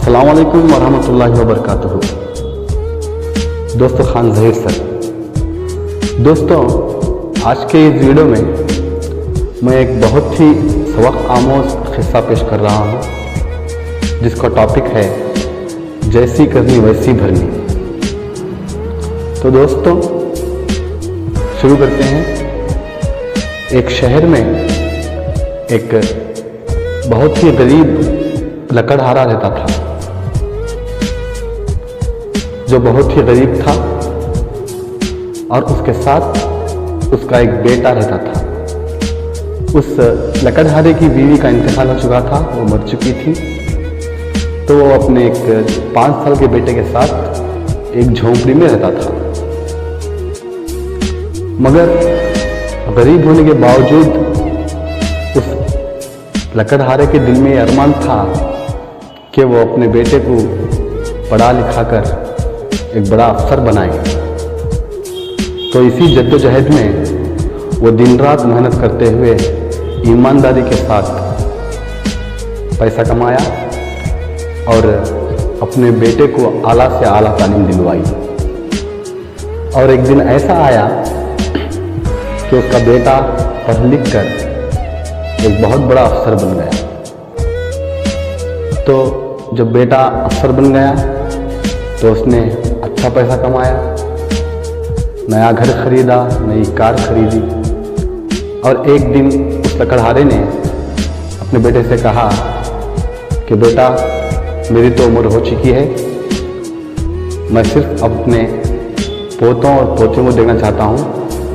अस्सलाम वालेकुम वरहमतुल्लाहि वबरकातुहू। दोस्तों, खान ज़हीर सर। दोस्तों, आज के इस वीडियो में मैं एक बहुत ही सबक आमोज किस्सा पेश कर रहा हूँ, जिसका टॉपिक है जैसी करनी वैसी भरनी। तो दोस्तों, शुरू करते हैं। एक शहर में एक बहुत ही गरीब लकड़हारा रहता था, जो बहुत ही गरीब था, और उसके साथ उसका एक बेटा रहता था। उस लकड़हारे की बीवी का इंतकाल हो चुका था, वो मर चुकी थी। तो वो अपने एक 5 साल के बेटे के साथ एक झोंपड़ी में रहता था। मगर गरीब होने के बावजूद उस लकड़हारे के दिल में अरमान था कि वो अपने बेटे को पढ़ा लिखा कर एक बड़ा अफसर बनाए। तो इसी जद्दोजहद में वो दिन रात मेहनत करते हुए ईमानदारी के साथ पैसा कमाया और अपने बेटे को आला से आला तालीम दिलवाई। और एक दिन ऐसा आया कि उसका बेटा पढ़ लिख कर एक बहुत बड़ा अफसर बन गया। तो जब बेटा अफसर बन गया तो उसने अच्छा पैसा कमाया, नया घर खरीदा, नई कार खरीदी। और एक दिन उस लकड़हारे ने अपने बेटे से कहा कि बेटा, मेरी तो उम्र हो चुकी है, मैं सिर्फ अपने पोतों और पोतियों को देखना चाहता हूँ,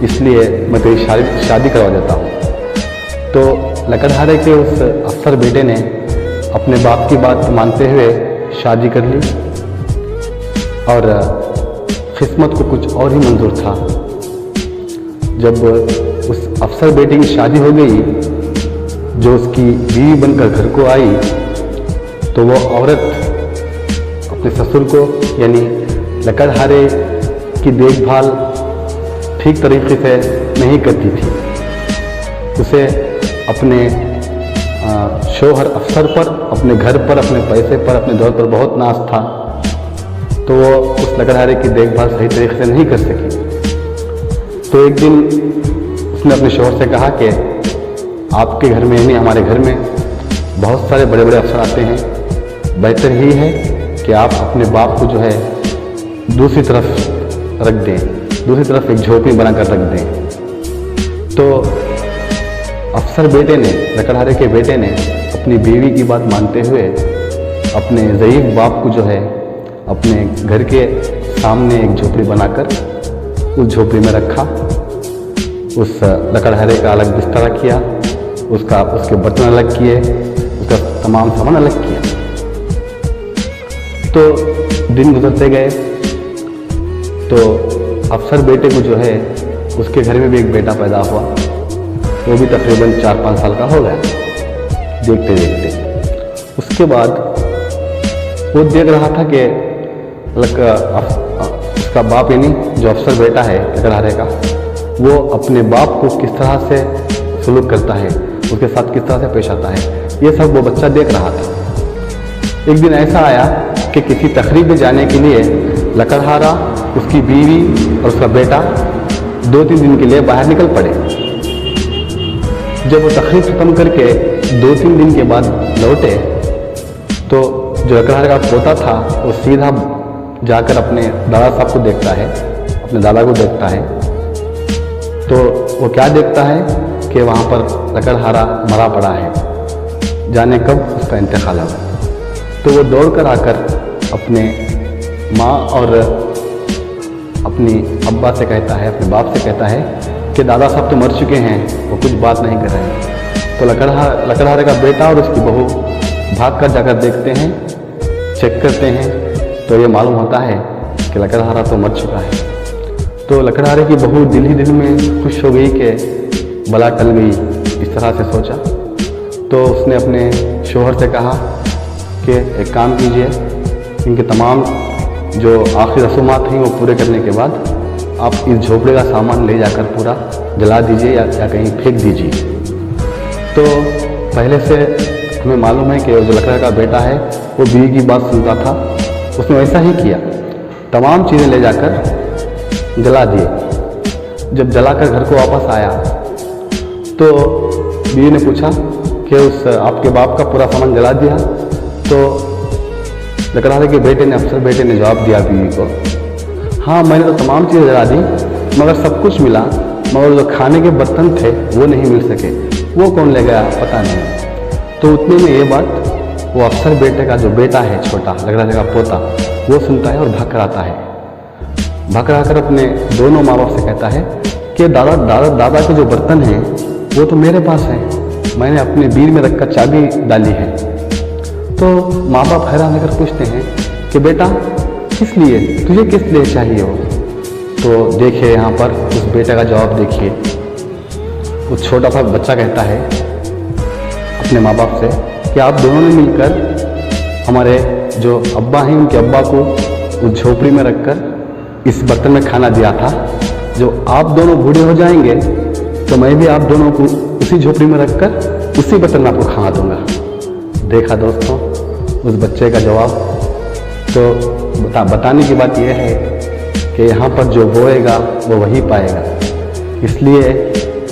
इसलिए मैं तेरी शादी करवा देता हूँ। तो लकड़हारे के उस अफसर बेटे ने अपने बाप की बात मानते हुए शादी कर ली। और किस्मत को कुछ और ही मंजूर था। जब उस अफसर बेटे की शादी हो गई, जो उसकी बीवी बनकर घर को आई, तो वो औरत अपने ससुर को यानी लकड़हारे की देखभाल ठीक तरीके से नहीं करती थी। उसे अपने शौहर अफसर पर, अपने घर पर, अपने पैसे पर, अपने दौर पर बहुत नाज था। तो वो उस लकड़हारे की देखभाल सही तरीके से नहीं कर सकी। तो एक दिन उसने अपने शौहर से कहा कि आपके घर में नहीं, हमारे घर में बहुत सारे बड़े बड़े अफसर आते हैं, बेहतर ही है कि आप अपने बाप को जो है दूसरी तरफ रख दें, दूसरी तरफ एक झोपड़ी बनाकर रख दें। तो अफसर बेटे ने, लकड़हारे के बेटे ने अपनी बीवी की बात मानते हुए अपने ज़ईफ़ बाप को जो है अपने घर के सामने एक झोपड़ी बनाकर उस झोपड़ी में रखा। उस लकड़हारे का अलग बिस्तरा किया, उसके बर्तन अलग किए, उसका तमाम सामान अलग किया। तो दिन गुजरते गए तो अफसर बेटे को जो है उसके घर में भी एक बेटा पैदा हुआ। वो भी तकरीबन 4-5 साल का हो गया देखते देखते। उसके बाद वो देख रहा था कि उसका बाप यानी जो अफसर बेटा है लकड़हारे का, वो अपने बाप को किस तरह से सलूक करता है, उसके साथ किस तरह से पेश आता है, ये सब वो बच्चा देख रहा था। एक दिन ऐसा आया कि किसी तकरीब में जाने के लिए लकड़हारा, उसकी बीवी और उसका बेटा 2-3 दिन के लिए बाहर निकल पड़े। जब वो तकरीब खत्म करके 2-3 दिन के बाद लौटे, तो जो लकड़हारे का पोता था वो सीधा जाकर अपने दादा साहब को देखता है, अपने दादा को देखता है। तो वो क्या देखता है कि वहाँ पर लकड़हारा मरा पड़ा है, जाने कब उसका इंतकाल हुआ। तो वो दौड़ कर आकर अपने माँ और अपनी अब्बा से कहता है, अपने बाप से कहता है कि दादा साहब तो मर चुके हैं, वो कुछ बात नहीं कर रहे हैं। तो लकड़हारे का बेटा और उसकी बहू भाग कर जाकर देखते हैं, चेक करते हैं, तो ये मालूम होता है कि लकड़हारा तो मर चुका है। तो लकड़हारे की बहू दिल ही दिल में खुश हो गई कि बला टल गई, इस तरह से सोचा। तो उसने अपने शौहर से कहा कि एक काम कीजिए, इनके तमाम जो आखिरी रसूमात हैं वो पूरे करने के बाद आप इस झोपड़े का सामान ले जाकर पूरा जला दीजिए या कहीं फेंक दीजिए। तो पहले से हमें मालूम है कि जो लकड़ा का बेटा है वो बीवी की बात सुनता था, उसने वैसा ही किया। तमाम चीज़ें ले जाकर जला दिए। जब जलाकर घर को वापस आया तो बीवी ने पूछा कि उस आपके बाप का पूरा सामान जला दिया? तो लकड़हारे के बेटे ने, अफसर बेटे ने जवाब दिया बीवी को, हाँ मैंने तो तमाम चीज़ें जला दी, मगर सब कुछ मिला, मगर जो खाने के बर्तन थे वो नहीं मिल सके। वो कौन ले गया पता नहीं। तो उतने में ये बात वो अफसर बेटे का जो बेटा है छोटा, लकड़हारे का पोता, वो सुनता है और भाग कर आता है। भाग कर आकर अपने दोनों माँ बाप से कहता है कि दादा के जो बर्तन हैं वो तो मेरे पास है, मैंने अपने बीर में रखकर चाबी डाली है। तो माँ बाप हैरान होकर पूछते हैं कि बेटा किस लिए, तुझे किस लिए चाहिए हो? तो देखिए यहाँ पर उस बेटे का जवाब देखिए। वो छोटा सा बच्चा कहता है अपने माँ बाप से कि आप दोनों ने मिलकर हमारे जो अब्बा हैं उनके अब्बा को उस झोपड़ी में रखकर इस बर्तन में खाना दिया था। जो आप दोनों बूढ़े हो जाएंगे तो मैं भी आप दोनों को उसी झोपड़ी में रखकर उसी बर्तन में आपको खाना दूंगा। देखा दोस्तों उस बच्चे का जवाब। तो बताने की बात यह है कि यहाँ पर जो बोएगा वो वही पाएगा। इसलिए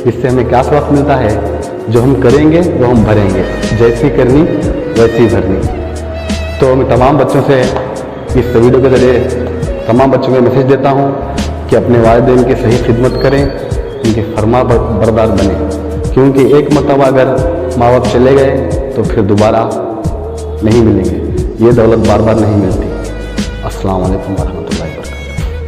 इससे हमें क्या सबक मिलता है, जो हम करेंगे वो हम भरेंगे, जैसी करनी वैसी भरनी। तो मैं तमाम बच्चों से इस वीडियो के जरिए तमाम बच्चों को मैसेज देता हूँ कि अपने वालिदैन की सही खिदमत करें, उनके फरमा बरदार बने, क्योंकि एक मरतबा अगर माँ बाप चले गए तो फिर दोबारा नहीं मिलेंगे। ये दौलत बार बार नहीं मिलती। अस्सलाम वालेकुम।